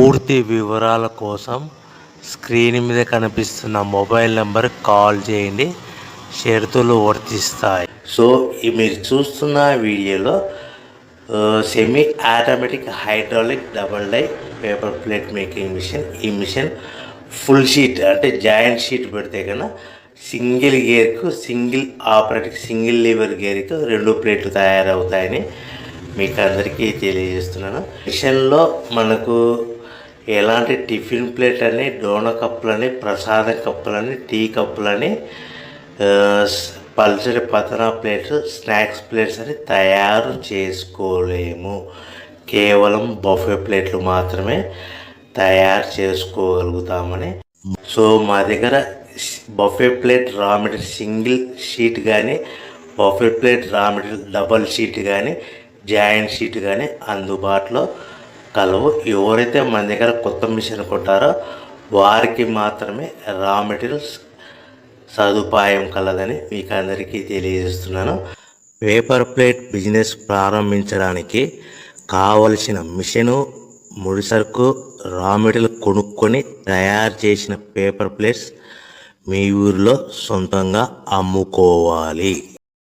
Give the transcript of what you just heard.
పూర్తి వివరాల కోసం స్క్రీన్ మీద కనిపిస్తున్న మొబైల్ నెంబర్ కాల్ చేయండి. షరతులు వర్తిస్తాయి. సో మీరు చూస్తున్న వీడియోలో semi automatic hydraulic double die paper plate making machine. ఈ మిషన్ ఫుల్ షీట్ అంటే జాయింట్ షీట్ పెడితే కన్నా సింగిల్ గేర్కు సింగిల్ ఆపరేటింగ్ సింగిల్ లీవర్ గేర్కు 2 ప్లేట్లు తయారవుతాయని మీకు అందరికీ తెలియజేస్తున్నాను. మిషన్లో మనకు ఎలాంటి టిఫిన్ ప్లేట్లని, డోన కప్పులని, ప్రసాదం కప్పులని, టీ కప్పులని, పల్చడి పతన ప్లేట్స్, స్నాక్స్ ప్లేట్స్ అని తయారు చేసుకోలేము. కేవలం బఫే ప్లేట్లు మాత్రమే తయారు చేసుకోగలుగుతామని. సో మా దగ్గర buffet plate raw material single sheet కానీ, buffet plate raw material double sheet కానీ, జాయింట్ షీట్ కానీ అందుబాటులో కలవు. ఎవరైతే మన దగ్గర కొత్త మిషన్ కొట్టారో వారికి మాత్రమే రా మెటీరియల్స్ సదుపాయం కలదని మీకు అందరికీ తెలియజేస్తున్నాను. పేపర్ ప్లేట్ బిజినెస్ ప్రారంభించడానికి కావలసిన మిషను, ముడిసరుకు, రా మెటీరియల్ కొనుక్కొని తయారు చేసిన పేపర్ ప్లేట్స్ మీ ఊరిలో సొంతంగా అమ్ముకోవాలి.